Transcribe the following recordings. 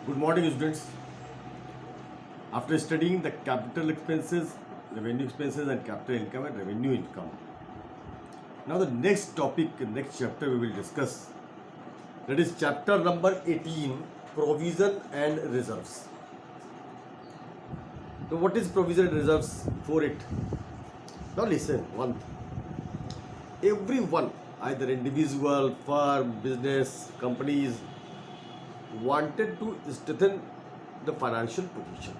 Good morning, students. After studying the capital expenses, revenue expenses, and capital income and revenue income, now the next topic, next chapter we will discuss. That is chapter number 18, provision and reserves. So, what is provision and reserves for it? Now, listen. One, everyone, either individual, firm, business, companies, wanted to strengthen the financial position.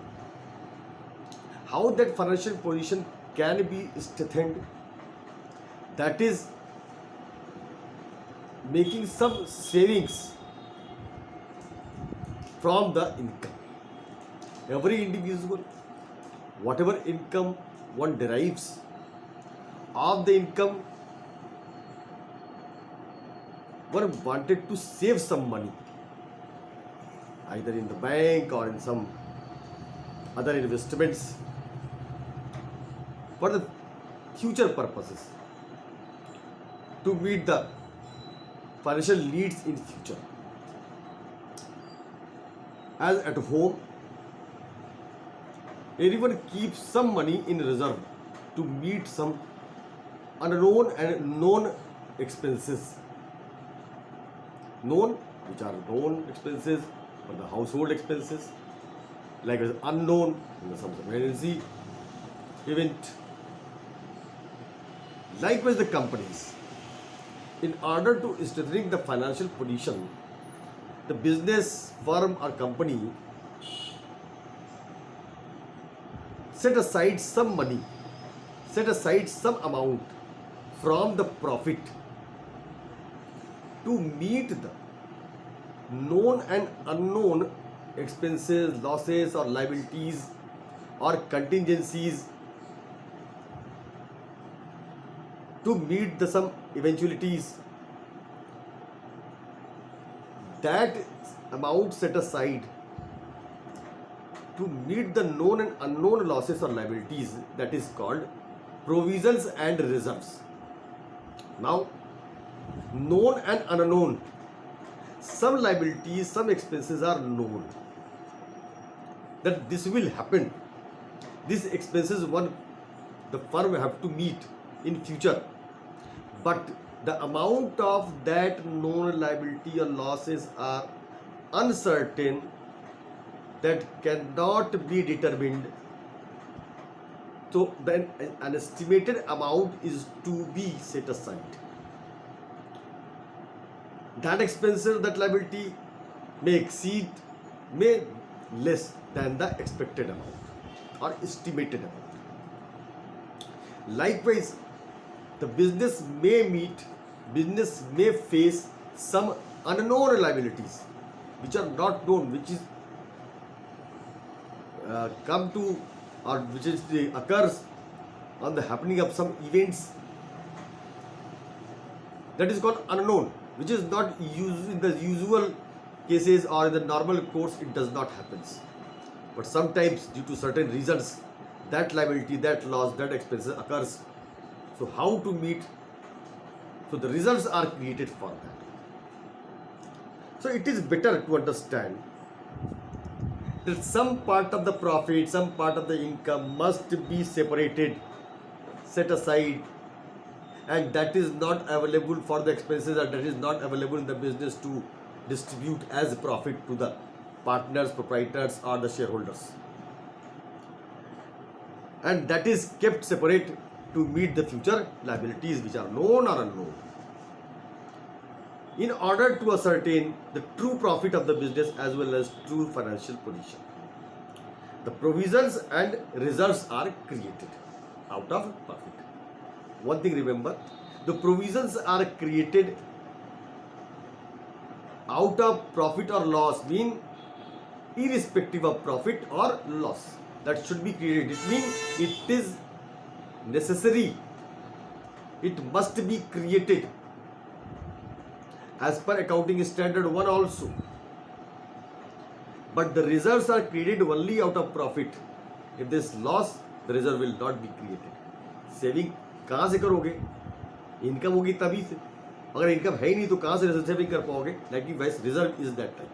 How that financial position can be strengthened? That is making some savings from the income. Every individual, whatever income one derives, of the income one wanted to save some money, either in the bank or in some other investments for the future purposes, to meet the financial needs in future. As at home, everyone keeps some money in reserve to meet some unknown and known expenses. Known, which are known expenses, or the household expenses, like unknown, some emergency event. Likewise, the companies, in order to strengthen the financial position, the business firm or company set aside some money, set aside some amount from the profit to meet the known and unknown expenses, losses or liabilities or contingencies, to meet the some eventualities. That amount set aside to meet the known and unknown losses or liabilities, that is called provisions and reserves. Now, known and unknown, some liabilities, some expenses are known that this will happen. These expenses the firm have to meet in future, but the amount of that known liability or losses are uncertain, that cannot be determined. So then an estimated amount is to be set aside. That expenses, that liability may exceed, may less than the expected amount or estimated amount. Likewise, the business may face some unknown liabilities which are not known, which is come to, or which is occurs on the happening of some events, that is called unknown, which is not used in the usual cases or in the normal course. It does not happen, but sometimes due to certain reasons that liability, that loss, that expenses occurs. So how to meet? So the reserves are created for that. So it is better to understand that some part of the profit, some part of the income must be separated, set aside, and that is not available for the expenses, or that is not available in the business to distribute as profit to the partners, proprietors or the shareholders, and that is kept separate to meet the future liabilities which are known or unknown. In order to ascertain the true profit of the business as well as true financial position, the provisions and reserves are created out of profit. One thing remember, the provisions are created out of profit or loss, mean irrespective of profit or loss, that should be created. It means it is necessary, it must be created as per accounting standard 1 also. But the reserves are created only out of profit. If there is loss, the reserve will not be created. Saving कहाँ से करोगे? Income होगी तभी से. अगर income है ही नहीं तो कहाँ से सेविंग कर पाओगे? Like wise reserve is that type.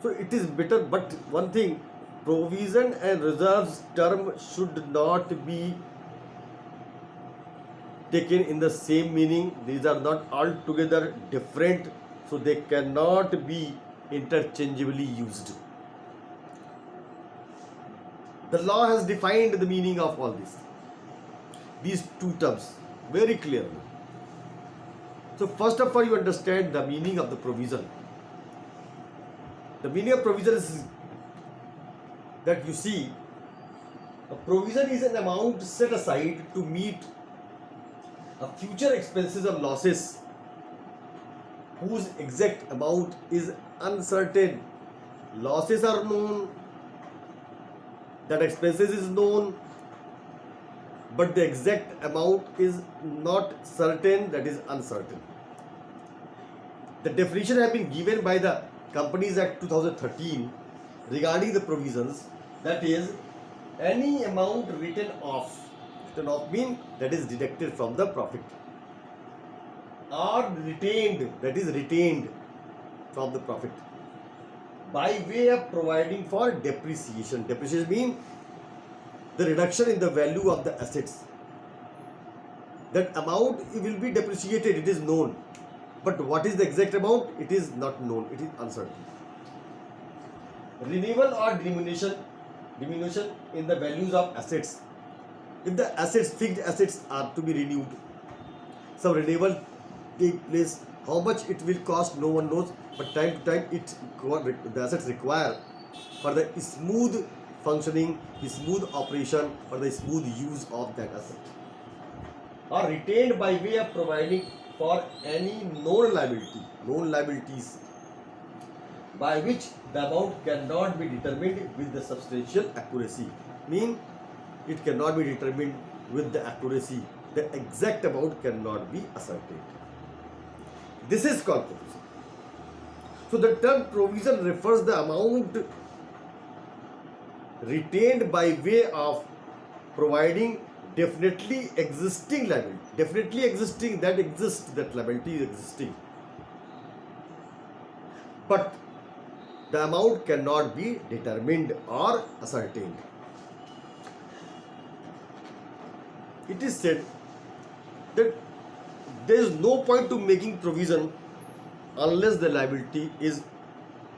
So it is better, but one thing, provision and reserves term should not be taken in the same meaning. These are not altogether different, so they cannot be interchangeably used. The law has defined the meaning of all these two terms very clearly. So first of all, you understand the meaning of the provision. The meaning of provision is that, you see, a provision is an amount set aside to meet a future expenses or losses whose exact amount is uncertain. Losses are known, that expenses is known, but the exact amount is not certain, that is uncertain. The definition has been given by the Companies Act 2013 regarding the provisions, that is, any amount written off means that is deducted from the profit, or retained, that is retained from the profit, by way of providing for depreciation. Depreciation means the reduction in the value of the assets. That amount will be depreciated, it is known, but what is the exact amount, it is not known, it is uncertain. Renewal or diminution in the values of assets. If the assets, fixed assets, are to be renewed, some renewal take place. How much it will cost, no one knows, but time to time the assets require for the smooth functioning, the smooth operation, or the smooth use of that asset, are retained by way of providing for any known liabilities, by which the amount cannot be determined with the substantial accuracy. Mean it cannot be determined with the accuracy. The exact amount cannot be ascertained. This is called provision. So the term provision refers the amount retained by way of providing definitely existing liability. Definitely existing, that exists, that liability is existing. But the amount cannot be determined or ascertained. It is said that there is no point to making provision unless the liability is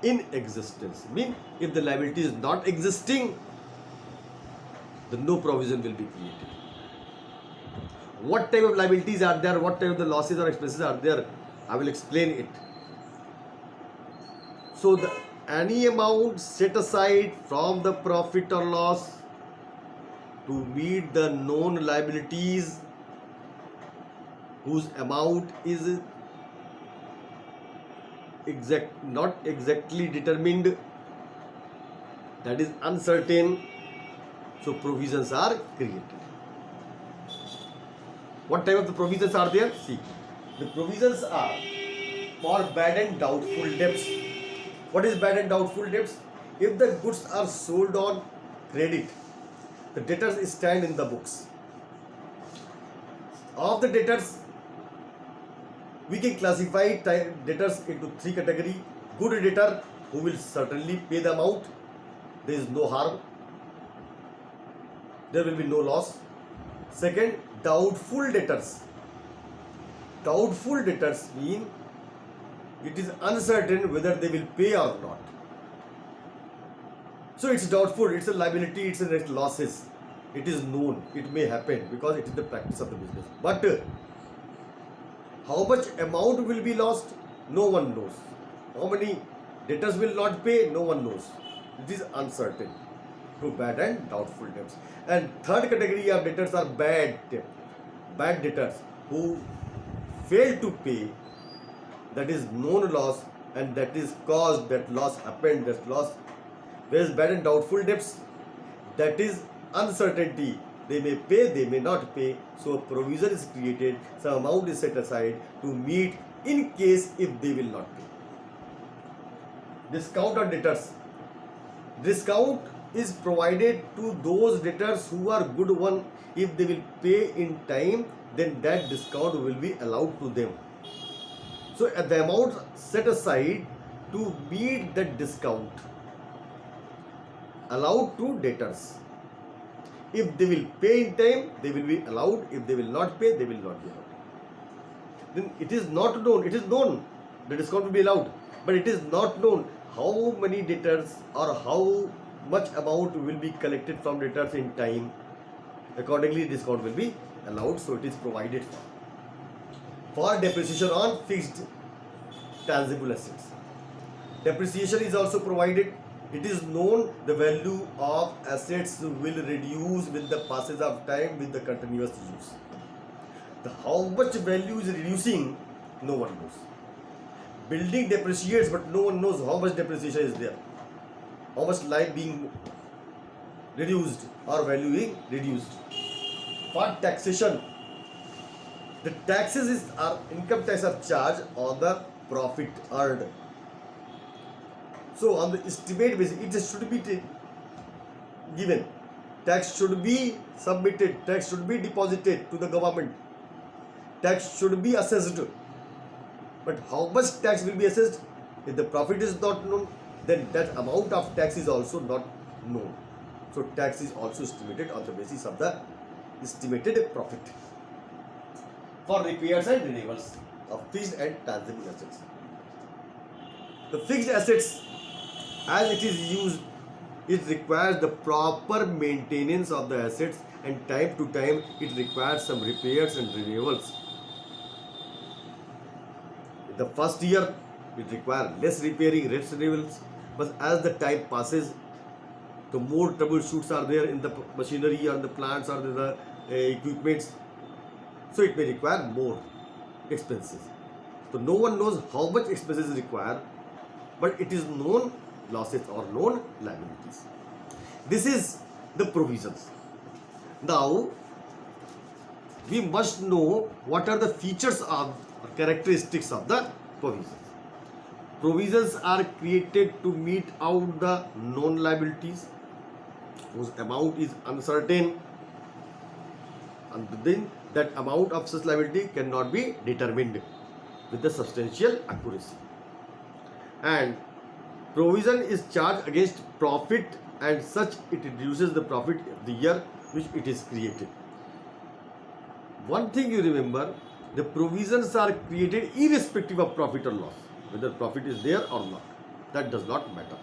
in existence. Mean if the liability is not existing, then no provision will be created. What type of liabilities are there, what type of the losses or expenses are there, I will explain it. So any amount set aside from the profit or loss to meet the known liabilities whose amount is not exactly determined, that is uncertain, so provisions are created. What type of the provisions are there? See, the provisions are for bad and doubtful debts. What is bad and doubtful debts? If the goods are sold on credit, the debtors stand in the books. Of the debtors, we can classify debtors into three categories. Good debtor, who will certainly pay the amount, there is no harm, there will be no loss. Second, doubtful debtors. Doubtful debtors mean it is uncertain whether they will pay or not. So it's doubtful, it's a liability, it's a losses. It is known, it may happen because it is the practice of the business. But how much amount will be lost? No one knows. How many debtors will not pay? No one knows. It is uncertain. To bad and doubtful debts. And third category of debtors are bad debtors who fail to pay, that is known loss, and that is caused, that loss happened, that loss. Whereas bad and doubtful debts, that is uncertainty, they may pay, they may not pay, so a provision is created, some amount is set aside to meet in case if they will not pay. Discount on debtors. Discount is provided to those debtors who are good one. If they will pay in time, then that discount will be allowed to them. So the amount set aside to meet the discount allowed to debtors. If they will pay in time, they will be allowed. If they will not pay, they will not be allowed. Then it is not known. It is known the discount will be allowed, but it is not known how many debtors or how much amount will be collected from debtors in time. Accordingly, discount will be allowed. So it is provided for depreciation on fixed tangible assets. Depreciation is also provided. It is known the value of assets will reduce with the passage of time with the continuous use. How much value is reducing, no one knows. Building depreciates, but no one knows how much depreciation is there, how much life being reduced or value being reduced. For taxation, the taxes are income tax are charged on the profit earned. So on the estimate basis, it should be given. Tax should be submitted. Tax should be deposited to the government. Tax should be assessed. But how much tax will be assessed? If the profit is not known, then that amount of tax is also not known. So tax is also estimated on the basis of the estimated profit. For repairs and renewals of fixed and tangible assets. The fixed assets, as it is used, it requires the proper maintenance of the assets, and time to time it requires some repairs and renewals. In the first year, it requires less repairing, less renewals, but as the time passes, the more troubleshoots are there in the machinery or the plants or the equipments, so it may require more expenses. So no one knows how much expenses is required, but it is known losses or known liabilities. This is the provisions. Now we must know what are the features of or characteristics of the provisions. Provisions are created to meet out the known liabilities whose amount is uncertain, and then that amount of such liability cannot be determined with the substantial accuracy. And provision is charged against profit, and such it reduces the profit of the year which it is created. One thing you remember, the provisions are created irrespective of profit or loss, whether profit is there or not, that does not matter.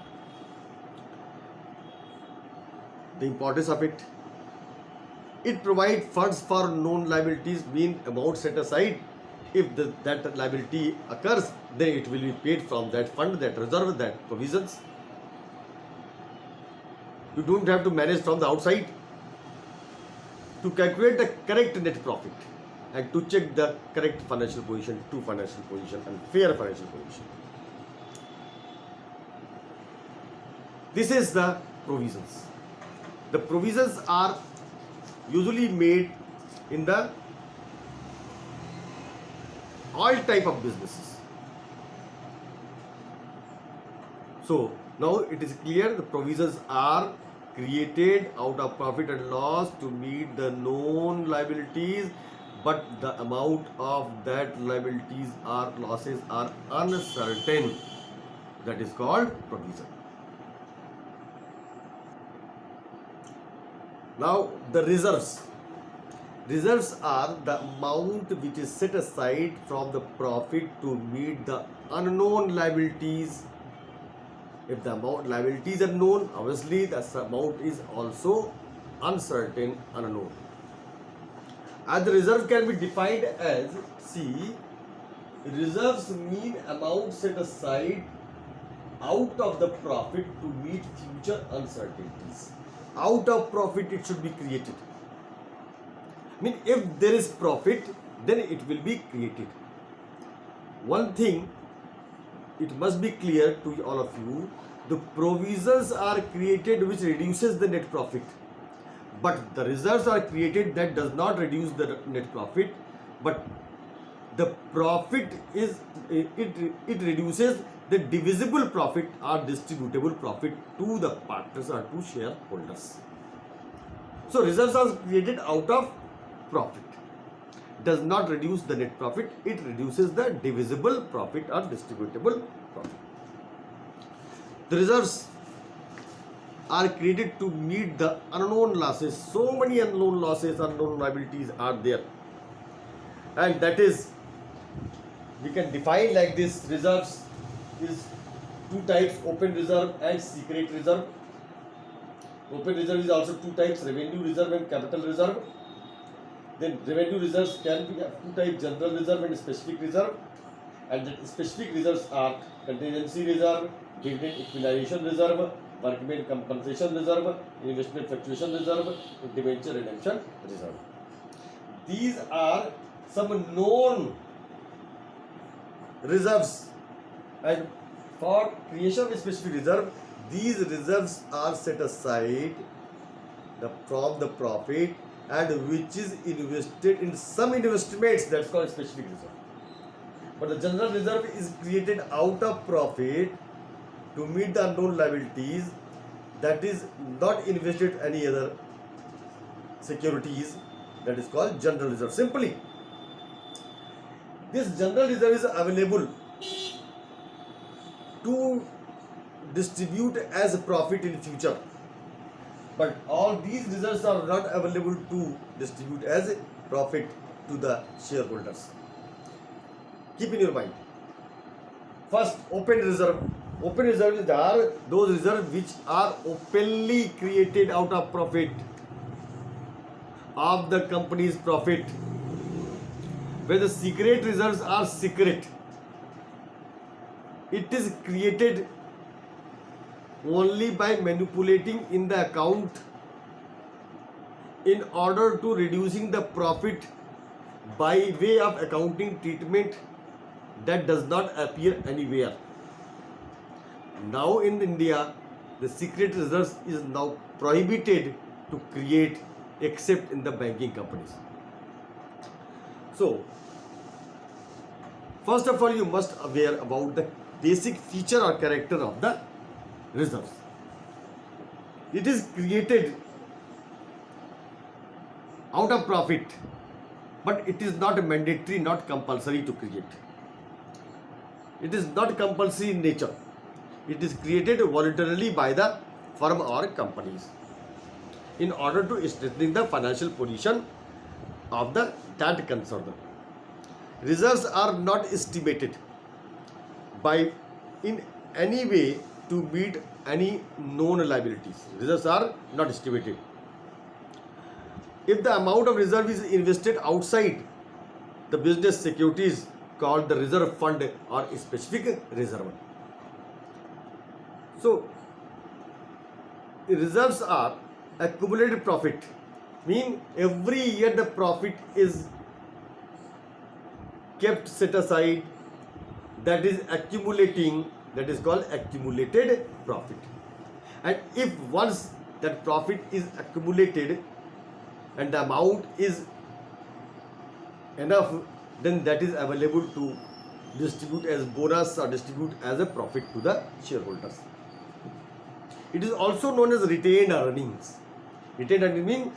The importance of it, it provides funds for known liabilities, mean amount set aside. If that liability occurs, then it will be paid from that fund, that reserve, that provisions. You don't have to manage from the outside. To calculate the correct net profit and to check the correct financial position, true financial position and fair financial position. This is the provisions. The provisions are usually made in the all type of businesses. So now it is clear the provisions are created out of profit and loss to meet the known liabilities, but the amount of that liabilities or losses are uncertain. That is called provision. Now the reserves. Reserves are the amount which is set aside from the profit to meet the unknown liabilities. If the amount liabilities are known, obviously the amount is also uncertain, unknown. And the reserve can be defined as, see, reserves mean amount set aside out of the profit to meet future uncertainties. Out of profit it should be created. I mean, if there is profit, then it will be created. One thing, it must be clear to all of you, the provisions are created which reduces the net profit, but the reserves are created that does not reduce the net profit, but the profit is, it reduces the divisible profit or distributable profit to the partners or to shareholders. So reserves are created out of profit, does not reduce the net profit, it reduces the divisible profit or distributable profit. The reserves are created to meet the unknown losses. So many unknown losses, unknown liabilities are there, and that is, we can define like this: reserves is two types, open reserve and secret reserve. Open reserve is also two types, revenue reserve and capital reserve. Then revenue reserves can be of two types, general reserve and specific reserve. And the specific reserves are contingency reserve, dividend equalization reserve, workmen compensation reserve, investment fluctuation reserve, debenture redemption reserve. These are some known reserves, and for creation of a specific reserve, these reserves are set aside from the profit and which is invested in some investments, that's called specific reserve. But the general reserve is created out of profit to meet the unknown liabilities, that is not invested any other securities, that is called general reserve. Simply, this general reserve is available to distribute as a profit in future, but all these reserves are not available to distribute as a profit to the shareholders. Keep in your mind. First, open reserve. Open reserves are those reserves which are openly created out of profit, of the company's profit, where the secret reserves are secret. It is created only by manipulating in the account in order to reducing the profit by way of accounting treatment that does not appear anywhere. Now in India, the secret reserves is now prohibited to create except in the banking companies. So, first of all, you must aware about the basic feature or character of the reserves. It is created out of profit, but it is not mandatory, not compulsory to create. It is not compulsory in nature. It is created voluntarily by the firm or companies in order to strengthen the financial position of that concern. Reserves are not estimated by in any way to meet any known liabilities. Reserves are not estimated. If the amount of reserve is invested outside the business securities called the reserve fund or specific reserve. So, reserves are accumulated profit, mean every year the profit is kept set aside, that is accumulating, that is called accumulated profit. And if once that profit is accumulated and the amount is enough, then that is available to distribute as bonus or distribute as a profit to the shareholders. It is also known as retained earnings. Retained earnings means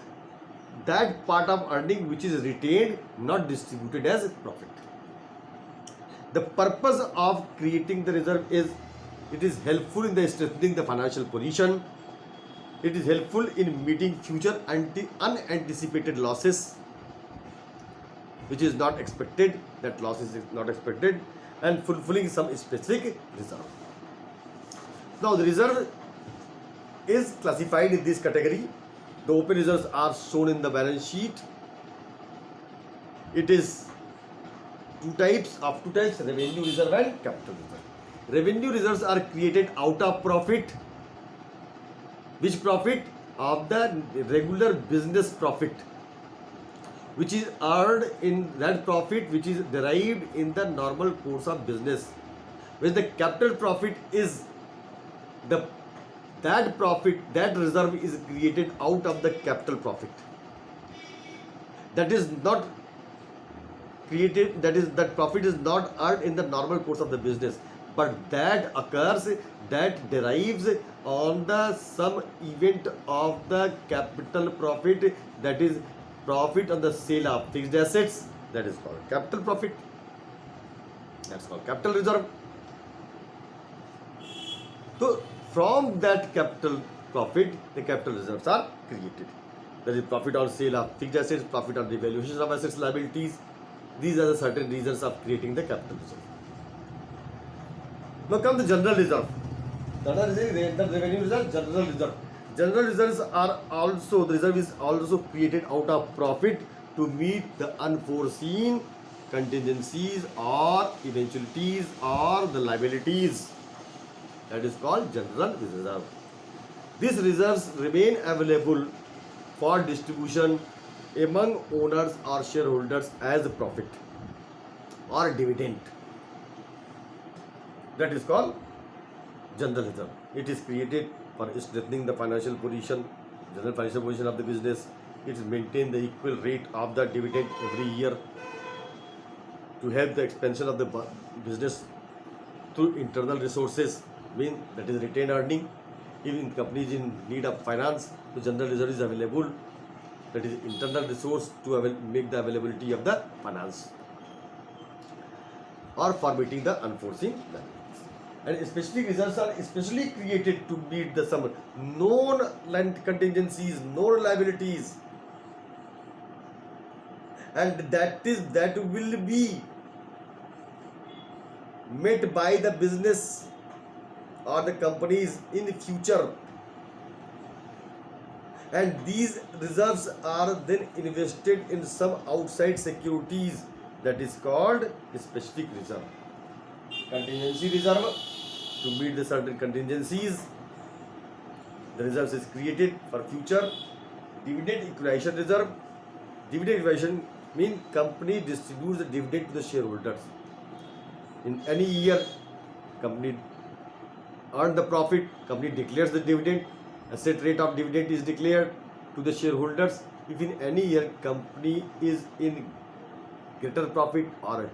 that part of earning which is retained, not distributed as profit. The purpose of creating the reserve is it is helpful in the strengthening the financial position. It is helpful in meeting future unanticipated losses, which is not expected, that loss is not expected, and fulfilling some specific reserve. Now the reserve is classified in this category. The open reserves are shown in the balance sheet. It is two types, revenue reserve and capital reserve. Revenue reserves are created out of profit. Which profit? Of the regular business profit, which is earned in that profit which is derived in the normal course of business. When the capital profit is that profit, that reserve is created out of the capital profit. That is not created, that profit is not earned in the normal course of the business, but that occurs, that derives on the some event of the capital profit, that is profit on the sale of fixed assets, that is called capital profit. That's called capital reserve. So from that capital profit, the capital reserves are created. That is profit on sale of fixed assets, profit on revaluation of assets, liabilities. These are the certain reasons of creating the capital reserve. Now come the general reserve. General reserve, the revenue reserve, general reserve. General reserves are also, the reserve is also created out of profit to meet the unforeseen contingencies or eventualities or the liabilities. That is called general reserve. These reserves remain available for distribution among owners or shareholders as profit or dividend. That is called general reserve. It is created for strengthening the financial position, general financial position of the business. It is maintain the equal rate of the dividend every year to help the expansion of the business through internal resources, mean that is retained earning. Even companies in need of finance, the general reserve is available. That is internal resource to make the availability of the finance or for meeting the unforeseen liabilities. And specific reserves are especially created to meet the some known contingencies, known liabilities, and that will be met by the business or the companies in the future. And these reserves are then invested in some outside securities. That is called specific reserve. Contingency reserve, to meet the certain contingencies, the reserves is created for future. Dividend equalization reserve. Dividend equalization means company distributes the dividend to the shareholders. In any year, company earn the profit, company declares the dividend, a set rate of dividend is declared to the shareholders. If in any year company is in greater profit or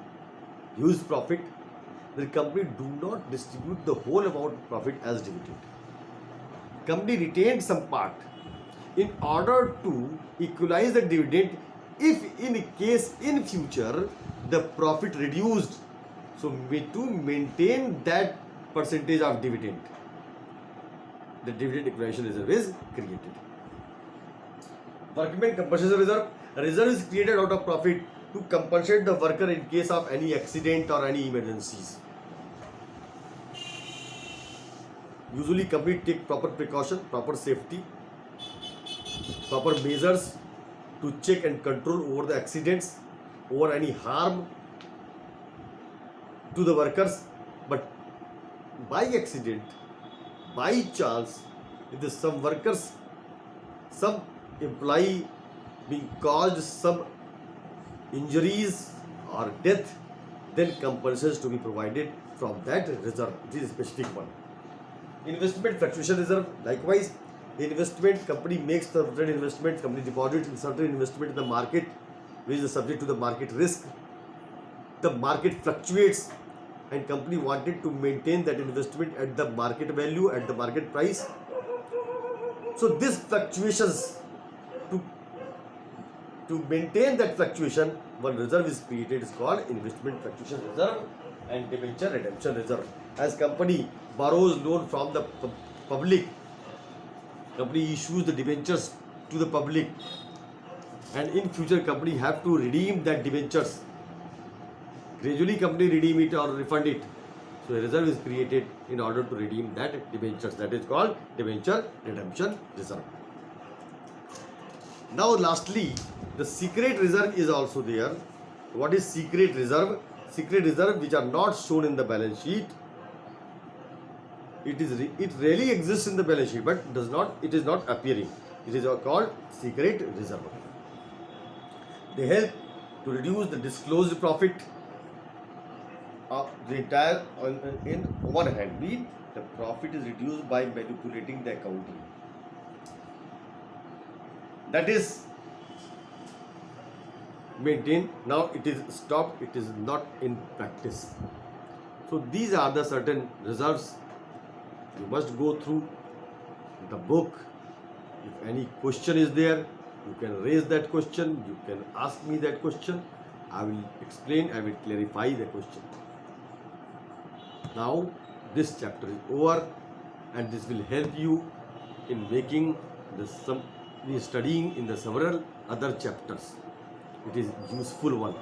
huge profit, the company do not distribute the whole amount of profit as dividend. Company retained some part in order to equalize the dividend if in case in future the profit reduced. So to maintain that percentage of dividend, the dividend equalization reserve is created. Workmen compensation reserve. A reserve is created out of profit to compensate the worker in case of any accident or any emergencies. Usually company take proper precaution, proper safety, proper measures to check and control over the accidents, over any harm to the workers. But by accident, by chance, if the some workers, some employee being caused some injuries or death, then compensations to be provided from that reserve. It is a specific one. Investment fluctuation reserve. Likewise, the investment company makes certain investment, company deposits in certain investment in the market, which is subject to the market risk. The market fluctuates, and company wanted to maintain that investment at the market value, at the market price. So these fluctuations, to maintain that fluctuation, one reserve is created, is called investment fluctuation reserve and debenture redemption reserve. As company borrows loan from the public, company issues the debentures to the public, and in future company have to redeem that debentures. Gradually company redeem it or refund it. So a reserve is created in order to redeem that debentures. That is called debenture redemption reserve. Now lastly, the secret reserve is also there. What is secret reserve? Secret reserve which are not shown in the balance sheet. It really exists in the balance sheet, but it is not appearing. It is called secret reserve. They help to reduce the disclosed profit of the entire. In one hand, mean the profit is reduced by manipulating the accounting. That is maintained. Now it is stopped. It is not in practice. So these are the certain reserves. You must go through the book. If any question is there, you can raise that question. You can ask me that question. I will explain. I will clarify the question. Now this chapter is over, and this will help you in making studying in the several other chapters. It is useful one.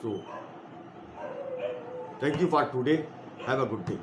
So thank you for today. Have a good day.